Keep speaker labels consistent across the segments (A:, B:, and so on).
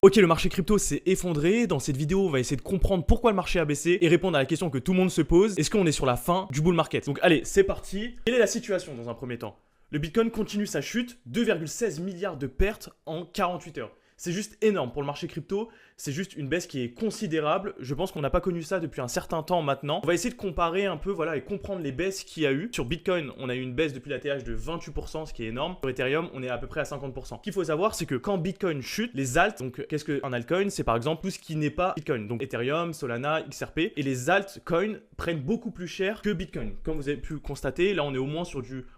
A: Ok, le marché crypto s'est effondré. Dans cette vidéo, on va essayer de comprendre pourquoi le marché a baissé et répondre à la question que tout le monde se pose. Est-ce qu'on est sur la fin du bull market? Donc allez, c'est parti. Quelle est la situation dans un premier temps? Le Bitcoin continue sa chute, 2,16 milliards de pertes en 48 heures. C'est juste énorme pour le marché crypto, c'est juste une baisse qui est considérable. Je pense qu'on n'a pas connu ça depuis un certain temps maintenant. On va essayer de comparer un peu et comprendre les baisses qu'il y a eu. Sur Bitcoin, on a eu une baisse depuis l'ATH de 28%, ce qui est énorme. Sur Ethereum, on est à peu près à 50%. Ce qu'il faut savoir, c'est que quand Bitcoin chute, les alts, donc qu'est-ce qu'un altcoin? C'est par exemple tout ce qui n'est pas Bitcoin. Donc Ethereum, Solana, XRP. Et les altcoins prennent beaucoup plus cher que Bitcoin. Comme vous avez pu constater, là on est au moins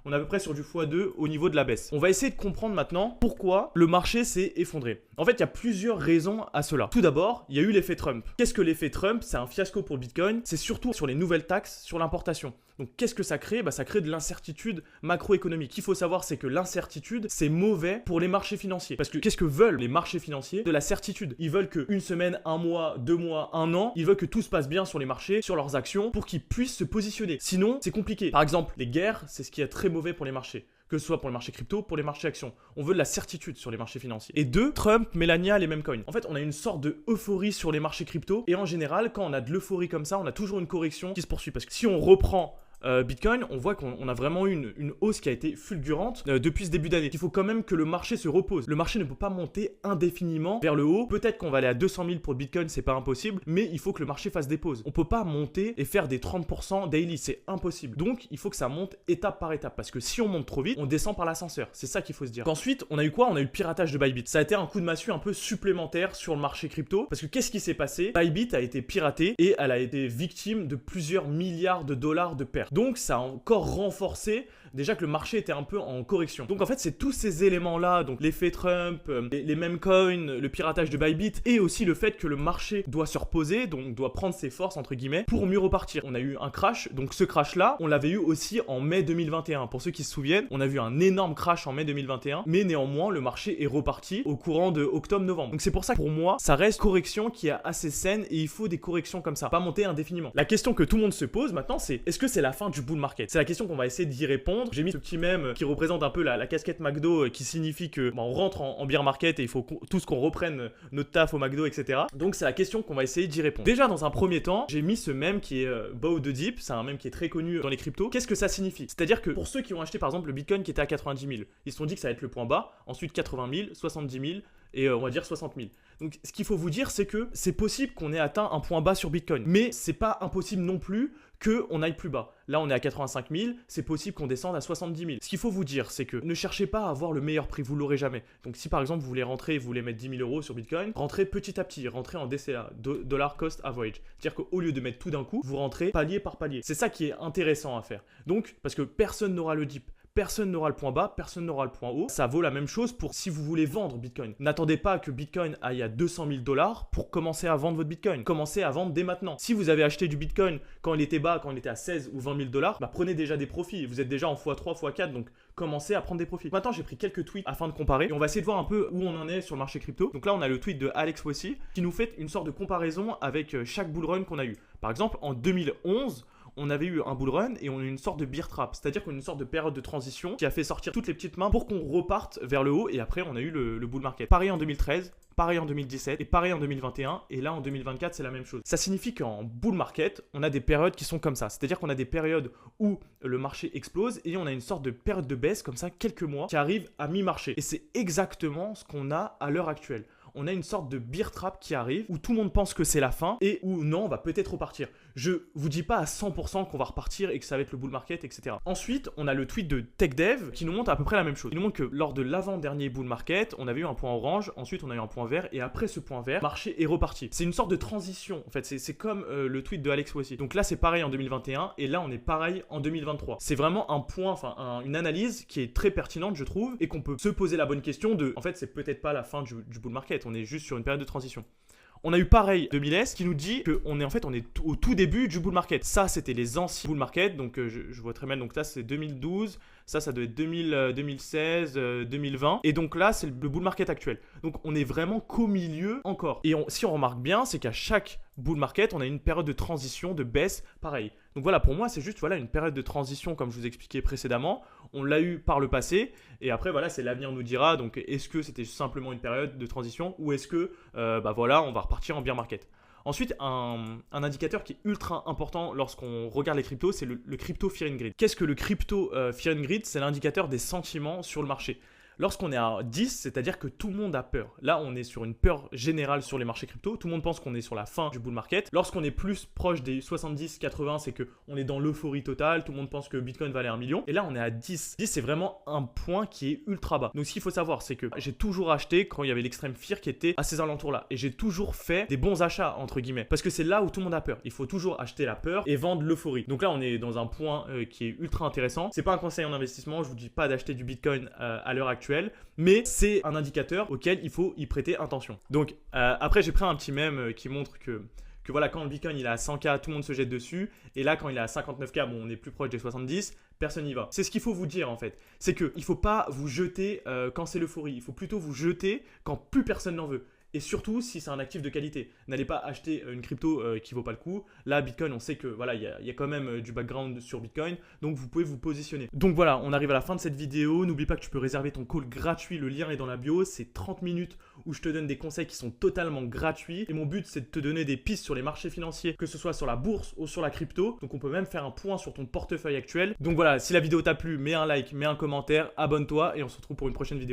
A: on est à peu près sur du x2 au niveau de la baisse. On va essayer de comprendre maintenant pourquoi le marché s'est effondré. En fait, il y a plusieurs raisons à cela. Tout d'abord, il y a eu l'effet Trump. Qu'est-ce que l'effet Trump? C'est un fiasco pour le Bitcoin. C'est surtout sur les nouvelles taxes sur l'importation. Donc, qu'est-ce que ça crée? Ça crée de l'incertitude macroéconomique. Ce qu'il faut savoir, c'est que l'incertitude, c'est mauvais pour les marchés financiers. Parce que qu'est-ce que veulent les marchés financiers? De la certitude. Ils veulent qu'une semaine, un mois, 2 mois, un an, ils veulent que tout se passe bien sur les marchés, sur leurs actions, pour qu'ils puissent se positionner. Sinon, c'est compliqué. Par exemple, les guerres, c'est ce qui est très mauvais pour les marchés. Que ce soit pour les marchés crypto, pour les marchés actions. On veut de la certitude sur les marchés financiers. Et deux, Trump, Melania, les mêmes coins. En fait, on a une sorte de euphorie sur les marchés crypto. Et en général, quand on a de l'euphorie comme ça, on a toujours une correction qui se poursuit. Parce que si on reprend Bitcoin, on voit qu'on a vraiment eu une hausse qui a été fulgurante depuis ce début d'année. Il faut quand même que le marché se repose. Le marché ne peut pas monter indéfiniment vers le haut. Peut-être qu'on va aller à 200 000 pour le Bitcoin, c'est pas impossible, mais il faut que le marché fasse des pauses. On peut pas monter et faire des 30% daily, c'est impossible. Donc, il faut que ça monte étape par étape, parce que si on monte trop vite, on descend par l'ascenseur. C'est ça qu'il faut se dire. Ensuite, on a eu quoi? On a eu le piratage de Bybit. Ça a été un coup de massue un peu supplémentaire sur le marché crypto, parce que qu'est-ce qui s'est passé? Bybit a été piratée et elle a été victime de plusieurs milliards de dollars de pertes. Donc ça a encore renforcé déjà que le marché était un peu en correction. Donc en fait, c'est tous ces éléments-là, donc l'effet Trump, les mêmes coins, le piratage de Bybit et aussi le fait que le marché doit se reposer, donc doit prendre ses forces entre guillemets pour mieux repartir. On a eu un crash, donc ce crash-là, on l'avait eu aussi en mai 2021. Pour ceux qui se souviennent, on a vu un énorme crash en mai 2021, mais néanmoins, le marché est reparti au courant de octobre-novembre. Donc c'est pour ça que pour moi, ça reste correction qui est assez saine et il faut des corrections comme ça, pas monter indéfiniment. La question que tout le monde se pose maintenant, c'est est-ce que c'est la fin du bull market? C'est la question qu'on va essayer d'y répondre. J'ai mis ce petit mème qui représente un peu la casquette McDo qui signifie que on rentre en bear market et il faut tous qu'on reprenne notre taf au McDo, etc. Donc c'est la question qu'on va essayer d'y répondre. Déjà dans un premier temps, j'ai mis ce mème qui est Bow the Deep, c'est un mème qui est très connu dans les cryptos. Qu'est-ce que ça signifie? C'est-à-dire que pour ceux qui ont acheté par exemple le Bitcoin qui était à 90 000, ils se sont dit que ça allait être le point bas, ensuite 80 000, 70 000 et on va dire 60 000. Donc ce qu'il faut vous dire, c'est que c'est possible qu'on ait atteint un point bas sur Bitcoin, mais c'est pas impossible non plus qu'on aille plus bas. Là, on est à 85 000, c'est possible qu'on descende à 70 000. Ce qu'il faut vous dire, c'est que ne cherchez pas à avoir le meilleur prix, vous l'aurez jamais. Donc si par exemple vous voulez rentrer, vous voulez mettre 10 000 euros sur Bitcoin, rentrez petit à petit, rentrez en DCA, Dollar Cost Average. C'est-à-dire qu'au lieu de mettre tout d'un coup, vous rentrez palier par palier. C'est ça qui est intéressant à faire. Donc, parce que personne n'aura le dip. Personne n'aura le point bas, personne n'aura le point haut. Ça vaut la même chose pour si vous voulez vendre Bitcoin. N'attendez pas que Bitcoin aille à 200 000 $ pour commencer à vendre votre Bitcoin. Commencez à vendre dès maintenant. Si vous avez acheté du Bitcoin quand il était bas, quand il était à 16 ou 20 000 $, prenez déjà des profits. Vous êtes déjà en x3, x4, donc commencez à prendre des profits. Maintenant, j'ai pris quelques tweets afin de comparer et on va essayer de voir un peu où on en est sur le marché crypto. Donc là, on a le tweet de Alex Wossi qui nous fait une sorte de comparaison avec chaque bull run qu'on a eu. Par exemple, en 2011, on avait eu un bull run et on a eu une sorte de bear trap, c'est-à-dire qu'on a eu une sorte de période de transition qui a fait sortir toutes les petites mains pour qu'on reparte vers le haut et après on a eu le bull market. Pareil en 2013, pareil en 2017 et pareil en 2021 et là en 2024 c'est la même chose. Ça signifie qu'en bull market, on a des périodes qui sont comme ça, c'est-à-dire qu'on a des périodes où le marché explose et on a une sorte de période de baisse comme ça, quelques mois, qui arrive à mi-marché. Et c'est exactement ce qu'on a à l'heure actuelle. On a une sorte de bear trap qui arrive où tout le monde pense que c'est la fin et où non, on va peut-être repartir. Je vous dis pas à 100% qu'on va repartir et que ça va être le bull market, etc. Ensuite, on a le tweet de TechDev qui nous montre à peu près la même chose. Il nous montre que lors de l'avant-dernier bull market, on avait eu un point orange, ensuite on a eu un point vert et après ce point vert, le marché est reparti. C'est une sorte de transition. En fait, c'est comme le tweet de Alex Wossi. Donc là, c'est pareil en 2021 et là, on est pareil en 2023. C'est vraiment un point, une analyse qui est très pertinente, je trouve, et qu'on peut se poser la bonne question de, en fait, c'est peut-être pas la fin du bull market. On est juste sur une période de transition. On a eu pareil de Miles qui nous dit qu'on est au tout début du bull market. Ça, c'était les anciens bull market. Donc, je vois très mal. Donc, là, c'est 2012. Ça doit être 2016, 2020. Et donc là, c'est le bull market actuel. Donc, on est vraiment qu'au milieu encore. Et si on remarque bien, c'est qu'à chaque bull market, on a une période de transition, de baisse, pareil. Donc voilà, pour moi, c'est juste voilà, une période de transition, comme je vous expliquais précédemment. On l'a eu par le passé, et après, voilà, c'est l'avenir nous dira. Donc, est-ce que c'était simplement une période de transition, ou est-ce que, voilà, on va repartir en bear market? Ensuite, un indicateur qui est ultra important lorsqu'on regarde les cryptos, c'est le crypto fear and greed. Qu'est-ce que le crypto fear and greed? C'est l'indicateur des sentiments sur le marché. Lorsqu'on est à 10, c'est-à-dire que tout le monde a peur. Là, on est sur une peur générale sur les marchés crypto. Tout le monde pense qu'on est sur la fin du bull market. Lorsqu'on est plus proche des 70, 80, c'est qu'on est dans l'euphorie totale. Tout le monde pense que Bitcoin valait 1 million. Et là, on est à 10. 10, c'est vraiment un point qui est ultra bas. Donc, ce qu'il faut savoir, c'est que j'ai toujours acheté quand il y avait l'extrême fear qui était à ces alentours-là. Et j'ai toujours fait des bons achats, entre guillemets. Parce que c'est là où tout le monde a peur. Il faut toujours acheter la peur et vendre l'euphorie. Donc là, on est dans un point qui est ultra intéressant. C'est pas un conseil en investissement. Je vous dis pas d'acheter du Bitcoin à l'heure actuelle. Mais c'est un indicateur auquel il faut y prêter attention. Donc après j'ai pris un petit mème qui montre que voilà, quand le Bitcoin il est à 100K, tout le monde se jette dessus. Et là quand il est à 59K, bon on est plus proche des 70, personne n'y va. C'est ce qu'il faut vous dire en fait. C'est qu'il ne faut pas vous jeter quand c'est l'euphorie. Il faut plutôt vous jeter quand plus personne n'en veut. Et surtout si c'est un actif de qualité. N'allez pas acheter une crypto qui vaut pas le coup. Là, Bitcoin, on sait que voilà, il y a quand même du background sur Bitcoin. Donc vous pouvez vous positionner. Donc voilà, on arrive à la fin de cette vidéo. N'oublie pas que tu peux réserver ton call gratuit. Le lien est dans la bio. C'est 30 minutes où je te donne des conseils qui sont totalement gratuits. Et mon but, c'est de te donner des pistes sur les marchés financiers, que ce soit sur la bourse ou sur la crypto. Donc on peut même faire un point sur ton portefeuille actuel. Donc voilà, si la vidéo t'a plu, mets un like, mets un commentaire, abonne-toi et on se retrouve pour une prochaine vidéo.